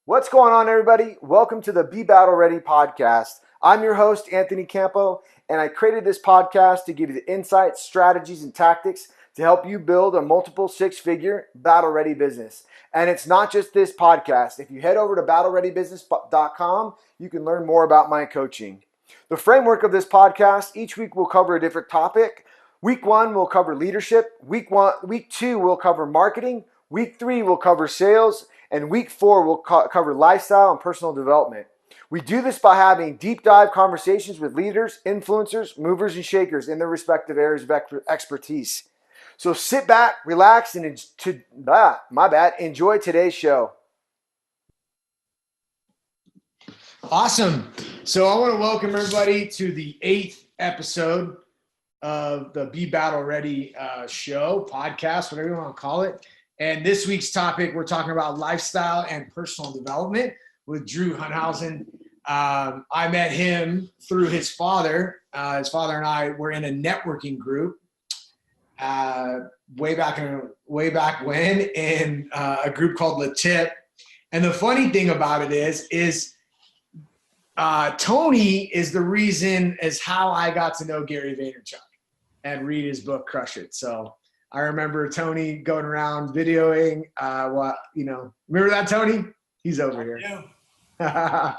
What's going on, everybody? Welcome to the Be Battle Ready podcast. I'm your host, Anthony Campo, and I created this podcast to give you the insights, strategies, and tactics to help you build a multiple six-figure battle-ready business. And it's not just this podcast. If you head over to battlereadybusiness.com, you can learn more about my coaching. The framework of this podcast, each week we'll cover a different topic. Week 1, we'll cover leadership. Week 2, we'll cover marketing. Week 3, we'll cover sales. And week 4, we'll cover lifestyle and personal development. We do this by having deep dive conversations with leaders, influencers, movers, and shakers in their respective areas of expertise. So sit back, relax, and enjoy today's show. Awesome. So I want to welcome everybody to the 8th episode of the Be Battle Ready show, podcast, whatever you want to call it. And this week's topic, we're talking about lifestyle and personal development with Drew Hunthausen. I met him through his father. His father and I were in a networking group way back when in a group called The Tip. And the funny thing about it is Tony is the reason as how I got to know Gary Vaynerchuk and read his book, Crush It. So I remember Tony going around videoing remember that, Tony? He's over here. Yeah.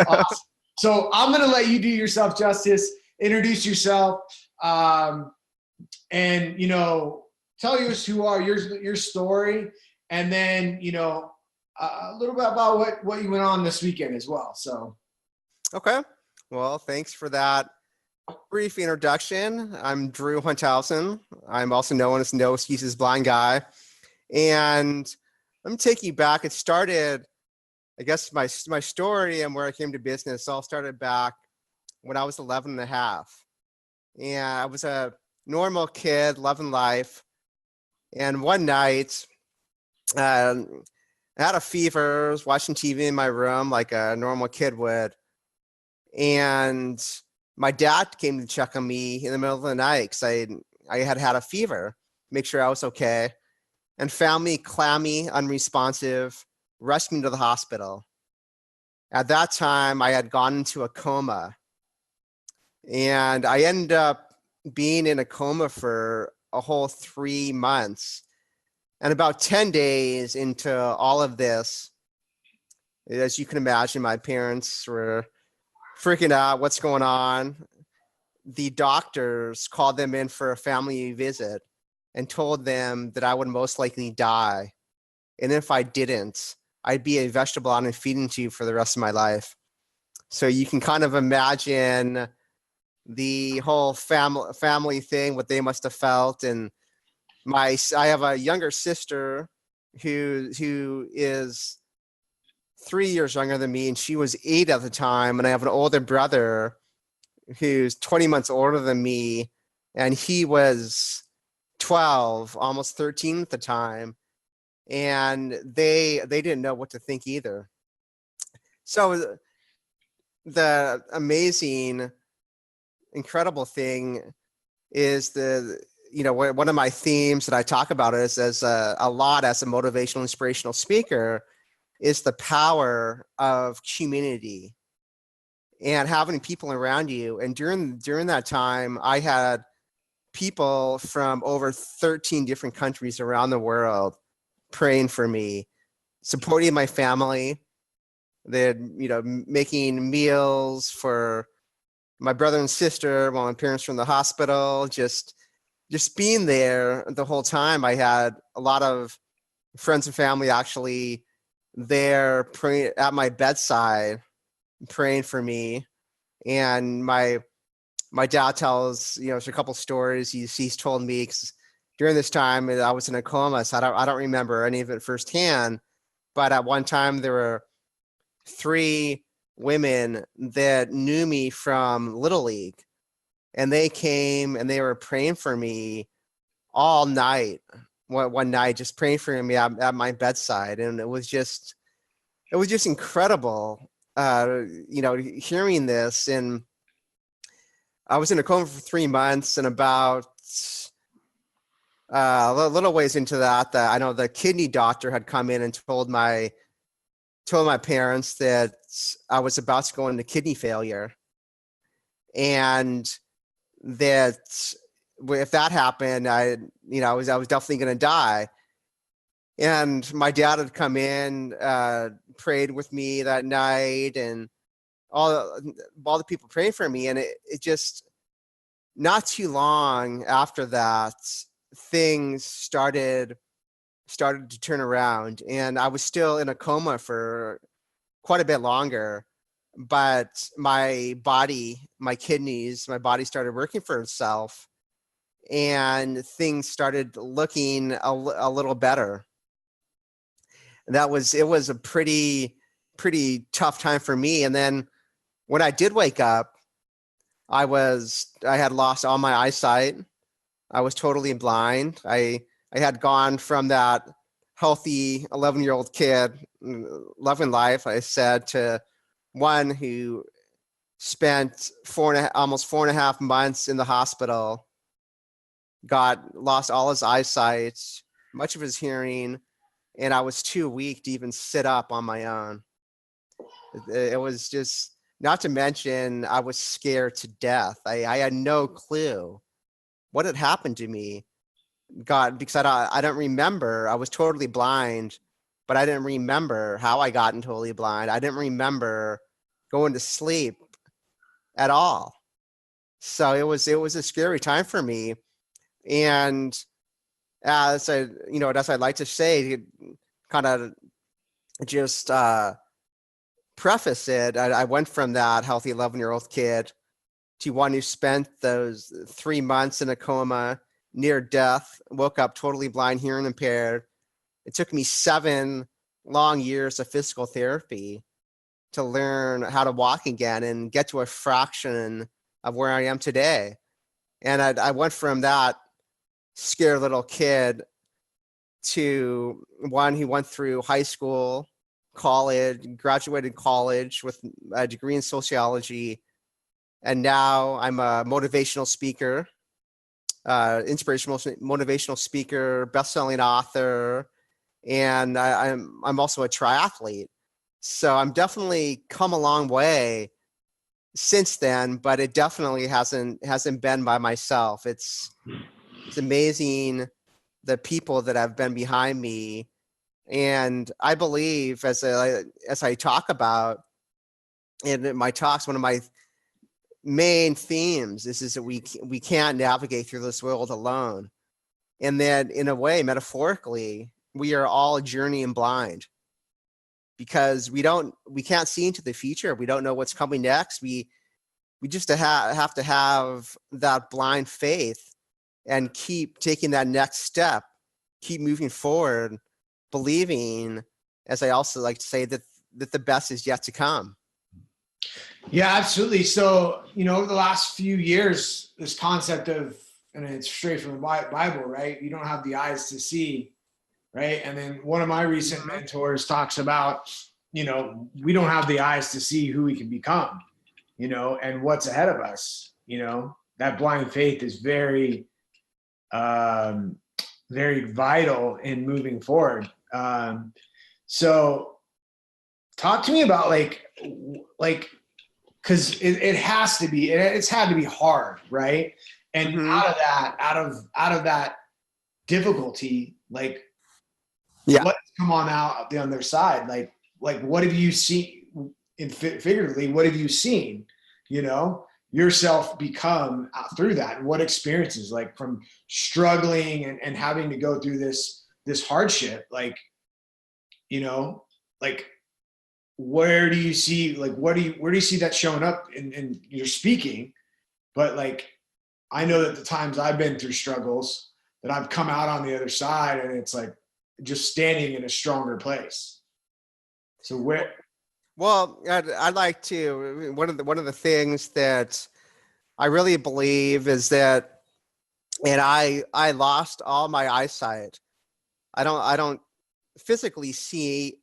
Awesome. So I'm going to let you do yourself justice, introduce yourself, and, tell us who you are, your story, and then, a little bit about what you went on this weekend as well. So. Okay. Well, thanks for that brief introduction. I'm Drew Hunthausen. I'm also known as No Excuses Blind Guy. And let me take you back. It started, I guess, my story and where I came to business all started back when I was 11 and a half. And I was a normal kid, loving life. And one night, I had a fever. I was watching TV in my room like a normal kid would. And my dad came to check on me in the middle of the night because I had a fever, make sure I was okay, and found me clammy, unresponsive, rushed me to the hospital. At that time, I had gone into a coma, and I ended up being in a coma for a whole 3 months. And about 10 days into all of this, as you can imagine, my parents were freaking out, what's going on? The doctors called them in for a family visit and told them that I would most likely die. And if I didn't, I'd be a vegetable on a feeding tube for the rest of my life. So you can kind of imagine the whole family thing, what they must have felt. And I have a younger sister who is 3 years younger than me, and she was 8 at the time. And I have an older brother who's 20 months older than me, and he was 12, almost 13 at the time. And they didn't know what to think either. So the amazing, incredible thing is one of my themes that I talk about is as a lot as a motivational, inspirational speaker is the power of community and having people around you. And during that time, I had people from over 13 different countries around the world praying for me, supporting my family. They're, making meals for my brother and sister while my parents were in the hospital, just being there the whole time. I had a lot of friends and family actually there praying at my bedside, praying for me. And my dad tells, there's a couple stories he's told me, 'cause during this time I was in a coma, so I don't remember any of it firsthand. But at one time there were 3 women that knew me from Little League, and they came and they were praying for me all night. One night, just praying for me at my bedside, and it was just incredible, hearing this. And I was in a coma for 3 months, and about a little ways into that, I know the kidney doctor had come in and told my told my parents that I was about to go into kidney failure, and that if that happened, I was definitely going to die. And my dad had come in, prayed with me that night, and all the people praying for me. And it just, not too long after that, things started to turn around, and I was still in a coma for quite a bit longer. But my body, my kidneys, my body started working for itself, and things started looking a little better. And it was a pretty tough time for me. And then when I did wake up, I had lost all my eyesight. I was totally blind. I had gone from that healthy 11-year-old kid, loving life, I said, to one who spent almost 4.5 months in the hospital, lost all his eyesight, much of his hearing, and I was too weak to even sit up on my own. It was just, not to mention, I was scared to death. I had no clue what had happened to me. Because I don't remember. I was totally blind, but I didn't remember how I gotten totally blind. I didn't remember going to sleep at all. So it was a scary time for me. And as I'd like to say, kind of just preface it, I went from that healthy 11-year-old kid to one who spent those 3 months in a coma, near death, woke up totally blind, hearing impaired. It took me 7 long years of physical therapy to learn how to walk again and get to a fraction of where I am today. And I went from that scared little kid to one who went through high school, college, graduated college with a degree in sociology. And now I'm a motivational speaker, inspirational motivational speaker, best-selling author, and I'm also a triathlete. So I'm definitely come a long way since then, but it definitely hasn't been by myself. It's amazing the people that have been behind me, and I believe, as I talk about in my talks, one of my main themes is that we can't navigate through this world alone, and that in a way, metaphorically, we are all journeying blind, because we can't see into the future. We don't know what's coming next. We just have to have that blind faith and keep taking that next step, keep moving forward, believing, as I also like to say, that the best is yet to come. Yeah, absolutely. So, over the last few years, this concept of, and it's straight from the Bible, right? You don't have the eyes to see, right? And then one of my recent mentors talks about, we don't have the eyes to see who we can become, and what's ahead of us. That blind faith is very, very vital in moving forward. So talk to me about like, because it has to be, it's had to be hard, right? And out of that difficulty, like, what's come on out the other side? Like what have you seen, figuratively, what have you seen, yourself become through that? And what experiences, like, from struggling and having to go through this hardship, like, like, where do you see, like, where do you see that showing up in your speaking? But like, I know that the times I've been through struggles, that I've come out on the other side, and it's like just standing in a stronger place. So where? Well, I'd like to, one of the things that I really believe is that, and I lost all my eyesight. I don't physically see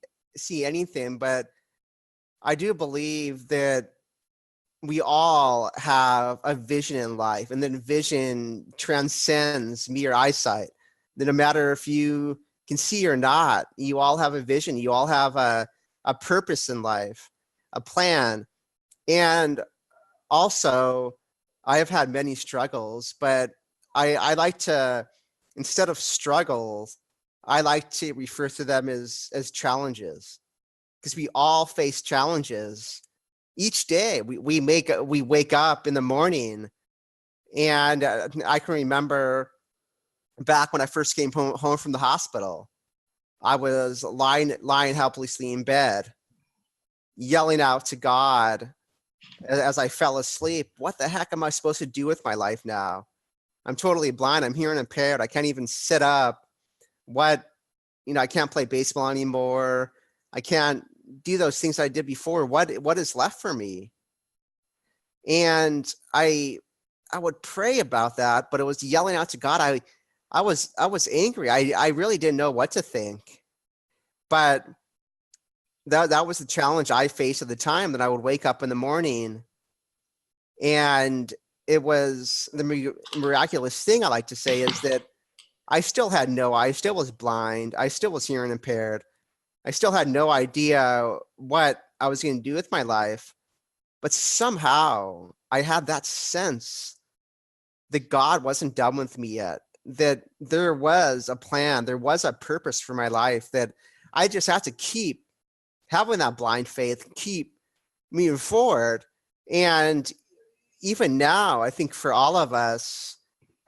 anything, but I do believe that we all have a vision in life, and then vision transcends mere eyesight. That no matter if you can see or not, you all have a vision. You all have a a purpose in life, a plan. And also, I have had many struggles, but I like to, instead of struggles, I like to refer to them as challenges, because we all face challenges each day. We wake up in the morning, and I can remember back when I first came home from the hospital, I was lying helplessly in bed, yelling out to God as I fell asleep. What the heck am I supposed to do with my life now? I'm totally blind. I'm hearing impaired. I can't even sit up. I can't play baseball anymore. I can't do those things I did before. What is left for me? And I would pray about that, but it was yelling out to God. I was angry. I really didn't know what to think. But that was the challenge I faced at the time, that I would wake up in the morning, and it was the miraculous thing I like to say is that I still had I still was blind. I still was hearing impaired. I still had no idea what I was going to do with my life. But somehow I had that sense that God wasn't done with me yet, that there was a plan, there was a purpose for my life, that I just had to keep having that blind faith, keep moving forward. And even now, I think for all of us,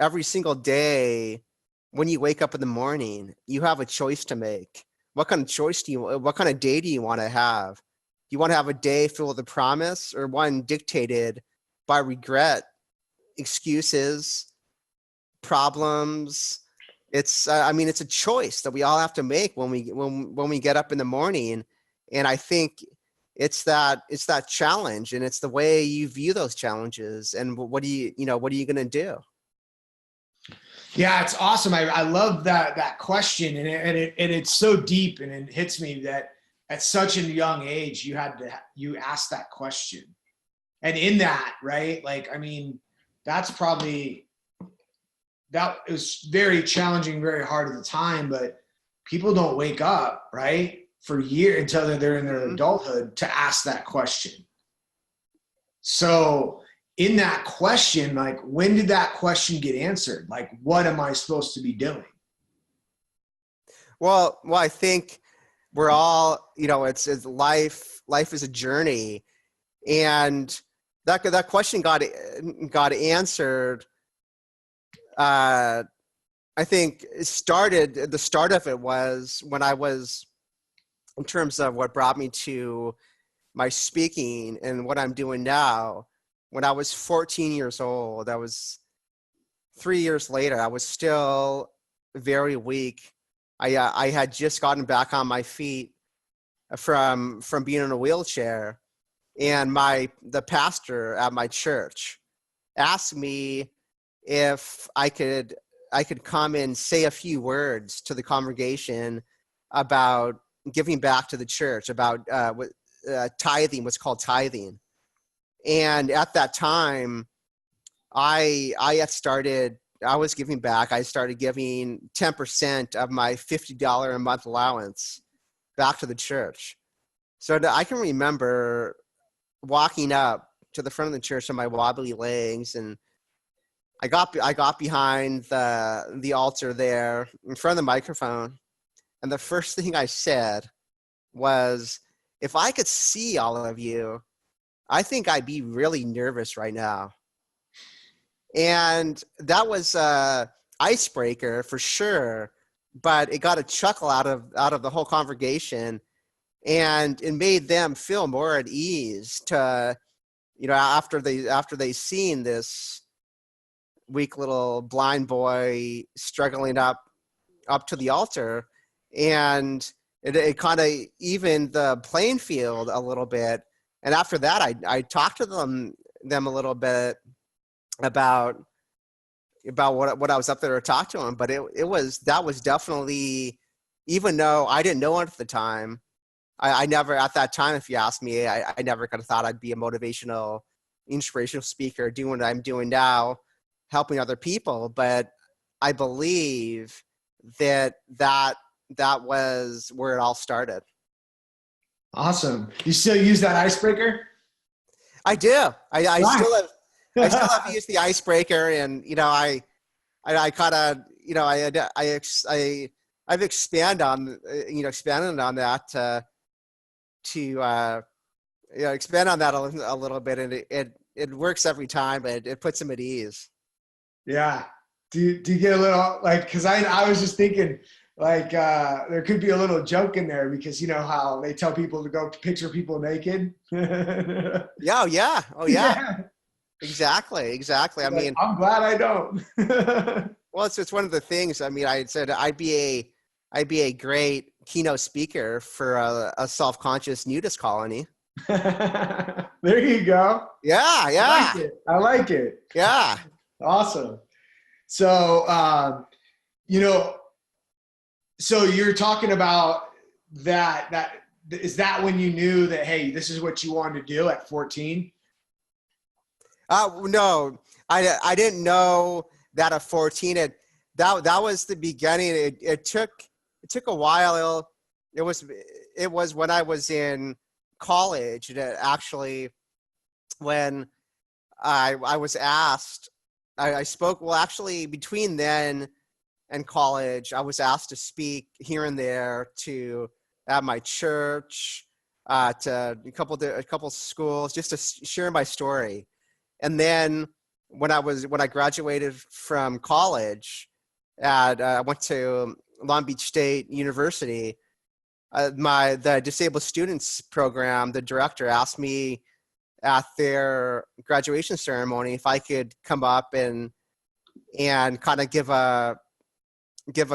every single day, when you wake up in the morning, you have a choice to make. What kind of day do you want to have? Do you want to have a day filled with a promise, or one dictated by regret, excuses, problems? It's a choice that we all have to make when we get up in the morning. And I think it's that challenge, and it's the way you view those challenges. And what are you going to do? Yeah, it's awesome. I love that question, and it's so deep, and it hits me that at such a young age you asked that question, and in that, right? Like, I mean, that was very challenging, very hard at the time, but people don't wake up, right, for years until they're in their adulthood to ask that question. So in that question, like, when did that question get answered? Like, what am I supposed to be doing? Well, I think we're all, it's life is a journey, and that question got answered. I think the start of it was when I was, in terms of what brought me to my speaking and what I'm doing now. When I was 14 years old, I was 3 years later, I was still very weak. I had just gotten back on my feet from being in a wheelchair, and the pastor at my church asked me if I could come and say a few words to the congregation about giving back to the church, about tithing, what's called tithing. And at that time, I was giving back. I started giving 10% of my $50 a month allowance back to the church. So I can remember walking up to the front of the church on my wobbly legs, and I got behind the altar there in front of the microphone, and the first thing I said was, if I could see all of you, I think I'd be really nervous right now. And that was a icebreaker for sure, but it got a chuckle out of the whole congregation, and it made them feel more at ease to, after they seen this weak little blind boy struggling up to the altar. And it kind of evened the playing field a little bit. And after that, I talked to them a little bit about what I was up there to talk to them. But that was definitely, even though I didn't know it at the time, I never, at that time, if you ask me, I never could have thought I'd be a motivational, inspirational speaker doing what I'm doing now, helping other people. But I believe that was where it all started. Awesome. You still use that icebreaker? I do. I still have Nice. used the icebreaker, and I kind of I've expanded on that to expand on that a little bit, and it works every time, but it puts them at ease. Yeah. Do you get a little like, because I was just thinking like there could be a little joke in there because you know how they tell people to go picture people naked. Yeah, oh yeah, Yeah. exactly. I Like, mean, I'm glad I don't. well, it's one of the things. I mean, I said I'd be a great keynote speaker for a self-conscious nudist colony. There you go. Yeah, I like yeah, it. I like it. yeah. Awesome. So, you know, so you're talking about that is that when you knew that, hey, this is what you wanted to do at 14? No, I didn't know that at 14. That was the beginning. It took a while. It was when I was in college that actually when I was asked, I spoke, well, actually between then and college, I was asked to speak here and there to at my church, to a couple schools, just to share my story. And then when I graduated from college, I went to Long Beach State University. The disabled students program, the director asked me at their graduation ceremony if I could come up and kind of give a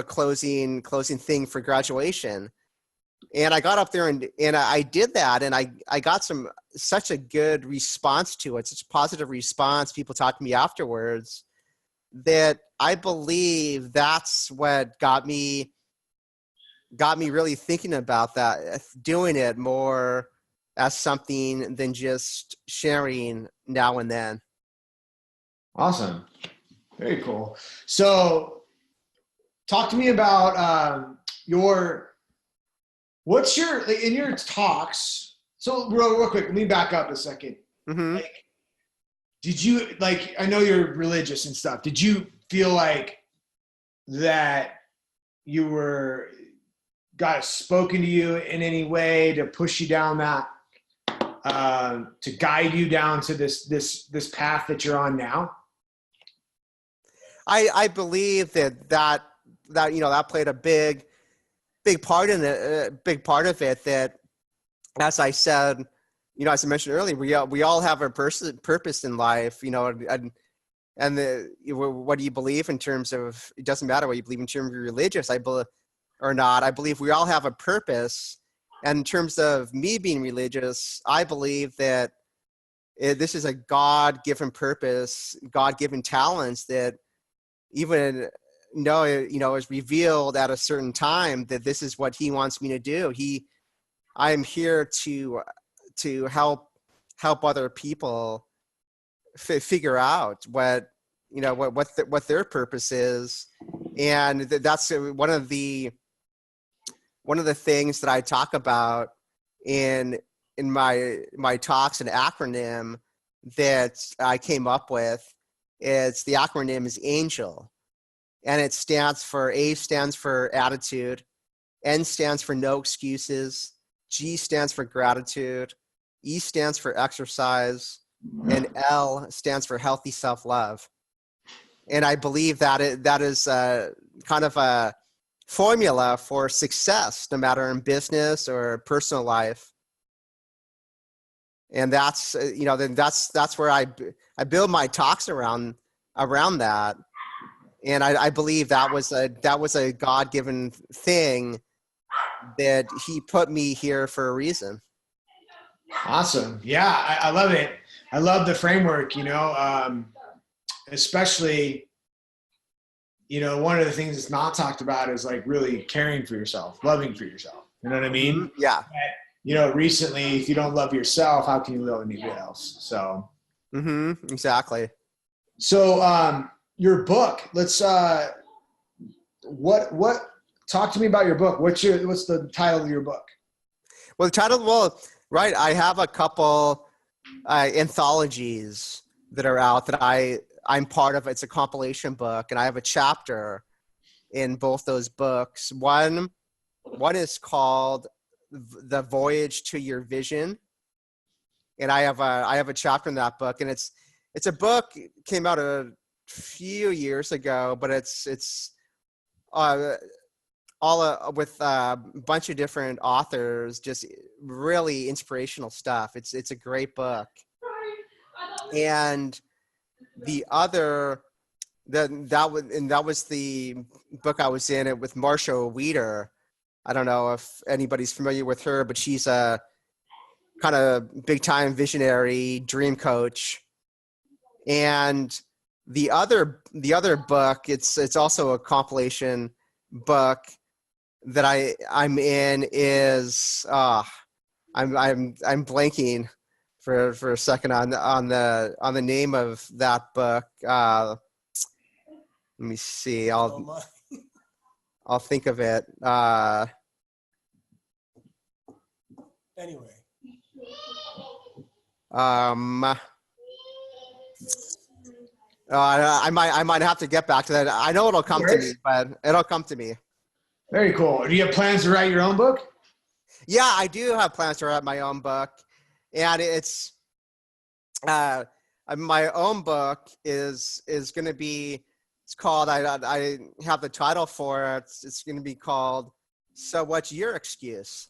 closing thing for graduation. And I got up there and I did that, and I got such a good response to it, such a positive response. People talked to me afterwards that I believe that's what got me really thinking about that, doing it more as something than just sharing now and then. Awesome. Very cool. So talk to me about what's your, in your talks. So real quick, let me back up a second. Mm-hmm. Like, did you, like, I know you're religious and stuff. Did you feel like that God spoken to you in any way to push you down that, to guide you down to this path that you're on now? I believe that played a big part in it, big part of it. That, as I said, as I mentioned earlier, we all have a purpose in life, and what do you believe in terms of, it doesn't matter what you believe in terms of religious, I believe or not. I believe we all have a purpose. And in terms of me being religious, I believe that this is a God-given purpose, God-given talents that even is revealed at a certain time, that this is what he wants me to do. I'm here to help other people figure out what their purpose is. And that's one of the things that I talk about in my talks, an acronym that I came up with. It's the acronym is ANGEL, and it stands for, A stands for attitude, N stands for no excuses, G stands for gratitude, E stands for exercise, and L stands for healthy self-love. And I believe that that is kind of a formula for success, no matter in business or personal life. And that's then that's where I build my talks around that. And I believe that was a God-given thing, that he put me here for a reason. Awesome. Yeah, I love it. I love the framework, especially, one of the things that's not talked about is like really caring for yourself, loving for yourself. You know what I mean? Mm-hmm. Yeah. Recently, if you don't love yourself, how can you love anybody else? So. Mm-hmm. Exactly. So, your book, let's, talk to me about your book. What's the title of your book? Well, the title, right. I have a couple anthologies that are out that I'm part of. It's a compilation book, and I have a chapter in both those books. One is called The Voyage to Your Vision, and I have a chapter in that book, and it's a book, came out a few years ago, but it's all with a bunch of different authors, just really inspirational stuff. It's a great book. And the other, that was the book I was in it with Marsha Weeder. I don't know if anybody's familiar with her, but she's a kind of big time visionary dream coach. And the other book, it's also a compilation book that I'm in is I'm blanking for a second on the name of that book. Let me see. I'll think of it. Anyway. I might have to get back to that. I know it'll come to me, but it'll come to me. Very cool. Do you have plans to write your own book? Yeah, I do have plans to write my own book, and it's my own book is going to be. It's called. I have the title for it. It's going to be called "So What's Your Excuse?"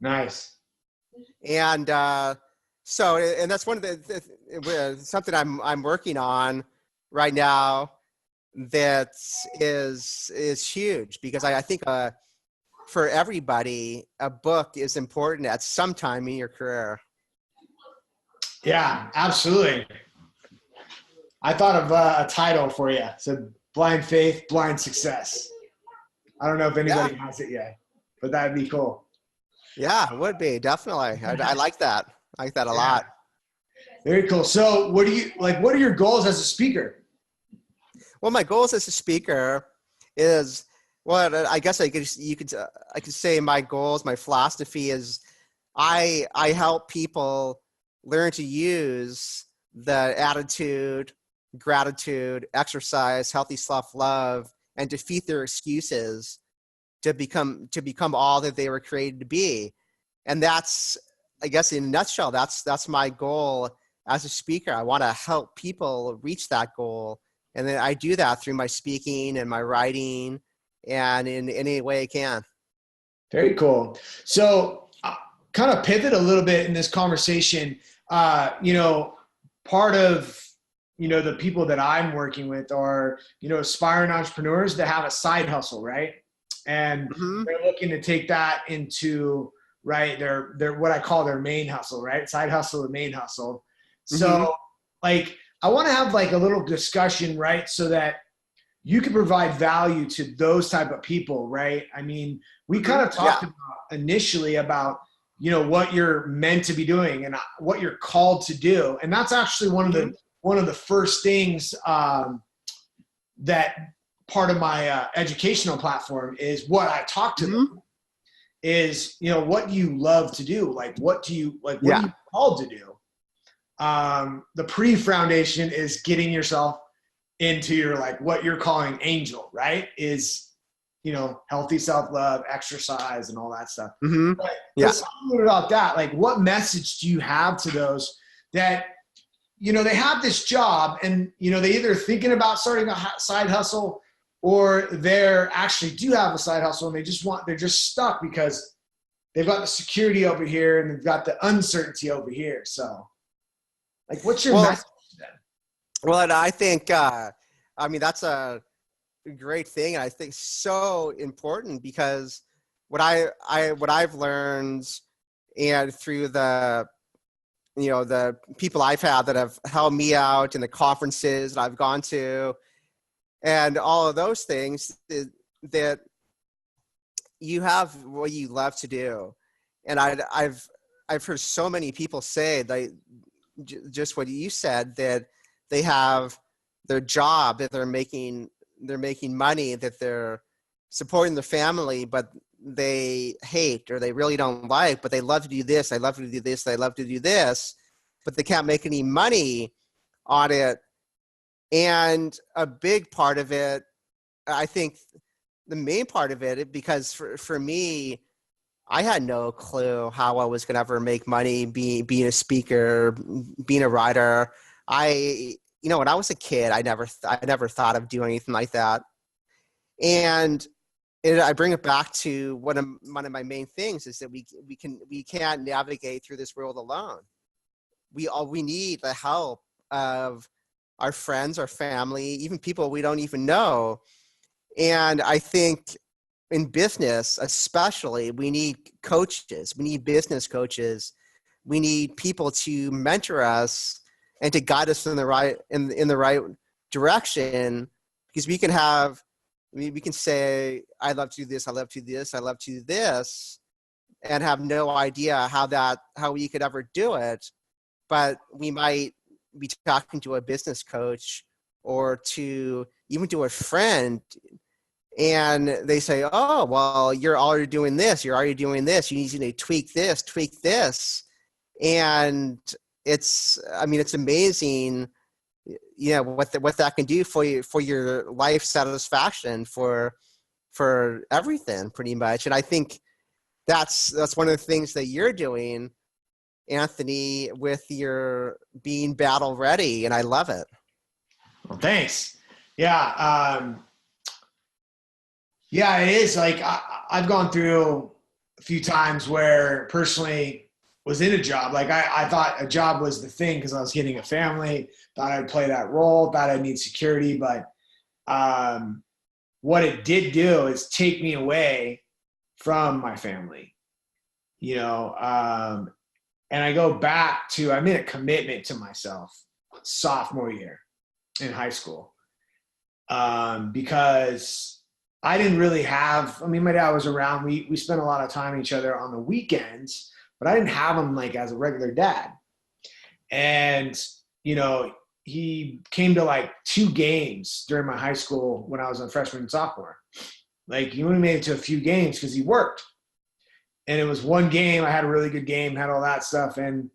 Nice. And and that's one of the something I'm working on right now. That is huge, because I think for everybody, a book is important at some time in your career. Yeah, absolutely. I thought of a title for you. It said Blind Faith, Blind Success. I don't know if anybody has it yet, but that'd be cool. Yeah, it would be, definitely. I like that. I like that a lot. Very cool. So what are your goals as a speaker? Well, my goals as a speaker is, well, I guess I could say my goals, my philosophy is I help people learn to use the attitude, gratitude, exercise, healthy self-love, and defeat their excuses to become all that they were created to be. And that's, I guess, in a nutshell, that's my goal as a speaker. I want to help people reach that goal. And then I do that through my speaking and my writing and in any way I can. Very cool. So kind of pivot a little bit in this conversation. Part of, the people that I'm working with are, aspiring entrepreneurs that have a side hustle, right? And they're looking to take that into, right, their what I call their main hustle, right? Side hustle and main hustle. So I want to have like a little discussion, right? So that you can provide value to those type of people, right? I mean, we kind of talked about initially about, what you're meant to be doing and what you're called to do. And that's actually one of the first things that part of my educational platform is what I talk to them is, what you love to do. Like, what are you called to do? The pre-foundation is getting yourself into your, like, what you're calling angel, right? Is, healthy self-love, exercise, and all that stuff. But let's talk a little bit about that. Like, what message do you have to those that, they have this job and, they either thinking about starting a side hustle or they're actually do have a side hustle and they're just stuck because they've got the security over here and they've got the uncertainty over here. So, like, what's your message to them? Well, and I think, that's a great thing. And I think so important because what I've learned and through the people I've had that have helped me out in the conferences that I've gone to and all of those things that you have what you love to do. And I've heard so many people say that just what you said, that they have their job, that they're making money, that they're supporting their family, but they hate or they really don't like, but they love to do this, they love to do this, they love to do this, but they can't make any money on it. And a big part of it, I think the main part of it, because for me, I had no clue how I was going to ever make money being a speaker, being a writer. When I was a kid, I never thought of doing anything like that. And I bring it back to one of my main things is that we can't navigate through this world alone. We need the help of our friends, our family, even people we don't even know. And I think in business, especially, we need coaches. We need business coaches. We need people to mentor us and to guide us in the right direction, because we can say, I love to do this, I love to do this, I love to do this, and have no idea how we could ever do it. But we might be talking to a business coach or even to a friend, and they say, oh, well, you're already doing this, you need to tweak this. And it's amazing, what that can do for you, for your life satisfaction, for everything pretty much. And I think that's one of the things that you're doing, Anthony, with your being battle ready, and I love it. Well, thanks. Yeah. Yeah, it is. Like I've gone through a few times where personally was in a job. Like I thought a job was the thing because I was getting a family, thought I'd play that role, thought I'd need security. But what it did do is take me away from my family, and I go back to, I made a commitment to myself sophomore year in high school, because I didn't really have, my dad was around. We spent a lot of time with each other on the weekends, but I didn't have him like as a regular dad. And, he came to like 2 games during my high school when I was a freshman and sophomore. Like he only made it to a few games because he worked. And it was one game, I had a really good game, had all that stuff. And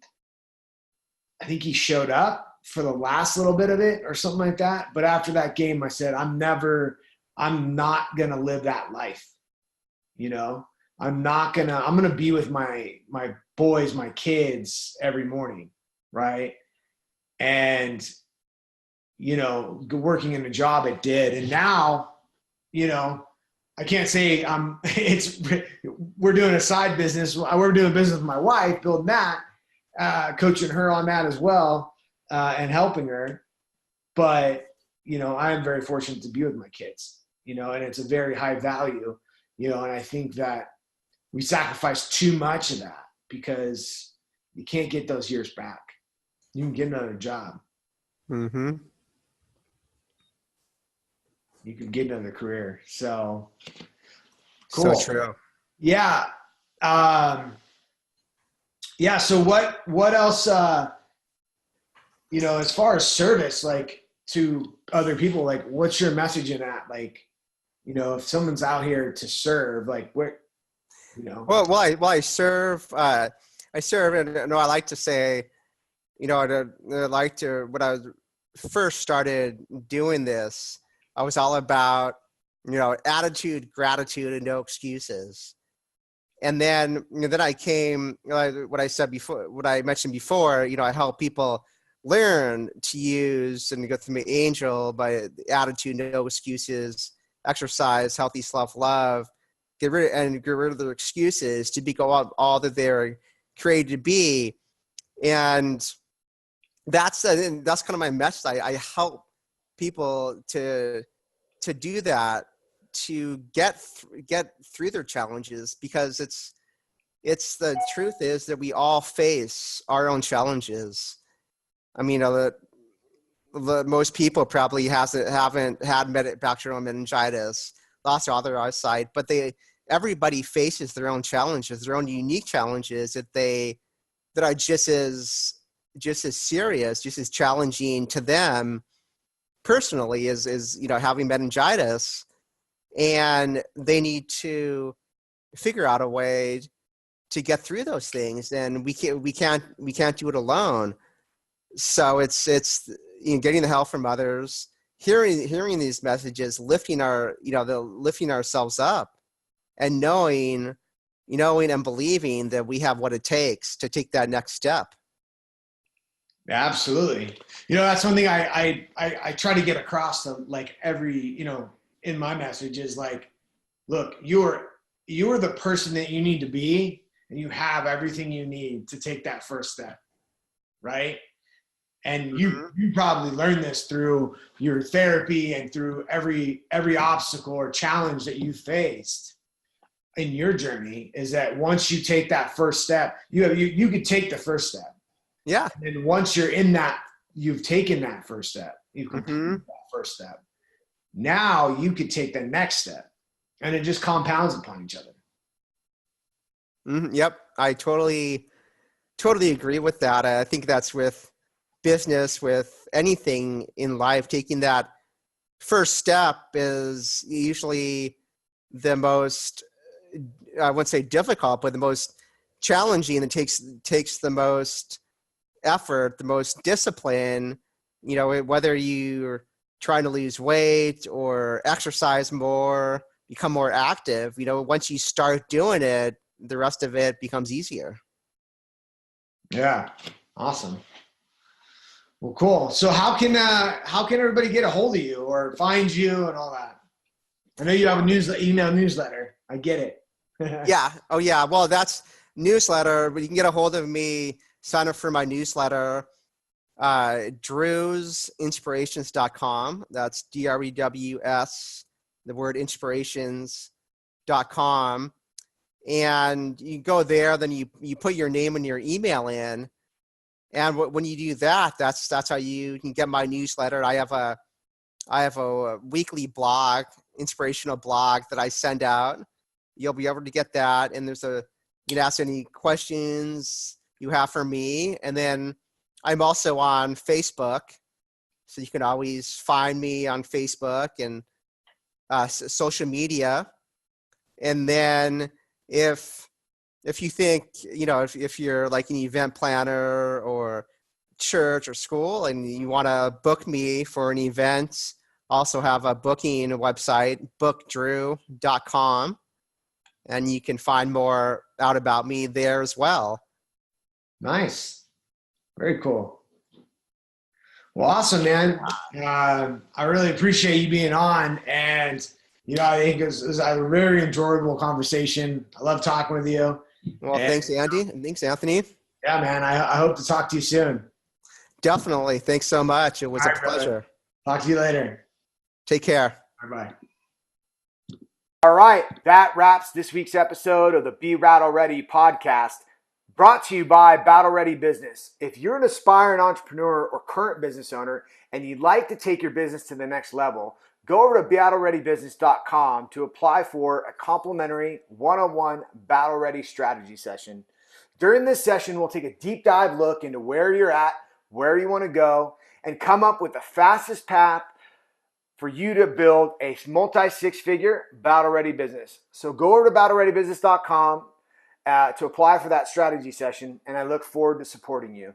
I think he showed up for the last little bit of it or something like that. But after that game, I said, I'm not going to live that life. I'm going to be with my boys, my kids every morning. Right. And, working in a job, it did. And now, I can't say we're doing a side business. We're doing business with my wife, building that, coaching her on that as well, and helping her. But, I am very fortunate to be with my kids, and it's a very high value, and I think that we sacrifice too much of that because you can't get those years back. You can get another job. Mm-hmm. You can get another career. So cool. So true. Yeah. Yeah. So what else, as far as service, like to other people, like what's your message in that? Like, if someone's out here to serve, like where, Well, I serve, and I like to say, when I first started doing this, I was all about, attitude, gratitude, and no excuses. And then, I came, what I mentioned before, I help people learn to use and go through my angel by attitude, no excuses, exercise, healthy self-love, get rid of their excuses to be all that they're created to be. And that's kind of my message. I help people to do that, to get through their challenges, because it's the truth is that we all face our own challenges. Most people probably haven't had bacterial meningitis, lost their other eyesight, but everybody faces their own challenges, their own unique challenges that are just as serious, just as challenging to them personally as having meningitis. And they need to figure out a way to get through those things, and we can't do it alone. So it's getting the help from others, hearing these messages, lifting ourselves up, and knowing and believing that we have what it takes to take that next step. Absolutely. That's one thing I try to get across to like every, in my message is like, look, you're the person that you need to be, and you have everything you need to take that first step. Right. And you probably learned this through your therapy and through every obstacle or challenge that you faced in your journey, is that once you take that first step, you could take the first step. Yeah. And once you're in that, you've taken that first step. You've completed that first step. Now you could take the next step, and it just compounds upon each other. Yep. I totally agree with that. I think that's with business, with anything in life. Taking that first step is usually the most, I wouldn't say difficult, but the most challenging, and it takes the most effort, the most discipline, whether you're trying to lose weight or exercise more, become more active, once you start doing it, the rest of it becomes easier. Yeah. Awesome. Well, cool. So how can everybody get a hold of you or find you and all that? I know you have a email newsletter. I get it. Yeah. Oh yeah. Well, that's newsletter, but you can get a hold of me, sign up for my newsletter, drewsinspirations.com. That's DREWS, the word inspirations.com. And you go there, then you put your name and your email in. And when you do that, that's how you can get my newsletter. I have a weekly blog, inspirational blog that I send out. You'll be able to get that. And you can ask any questions you have for me. And then I'm also on Facebook. So you can always find me on Facebook and social media. And then if you think, if you're like an event planner or church or school and you want to book me for an event, also have a booking website, bookdrew.com. And you can find more out about me there as well. Nice. Very cool. Well, awesome, man. I really appreciate you being on. And, I think it was a very enjoyable conversation. I love talking with you. Well, thanks, Andy. And thanks, Anthony. Yeah, man. I hope to talk to you soon. Definitely. Thanks so much. It was a pleasure. Brother. Talk to you later. Take care. Bye-bye. All right. That wraps this week's episode of the Be Battle Ready podcast, brought to you by Battle Ready Business. If you're an aspiring entrepreneur or current business owner and you'd like to take your business to the next level, go over to battlereadybusiness.com to apply for a complimentary one-on-one Battle Ready strategy session. During this session, we'll take a deep dive look into where you're at, where you want to go, and come up with the fastest path for you to build a multi-six-figure Battle Ready business. So go over to battlereadybusiness.com to apply for that strategy session, and I look forward to supporting you.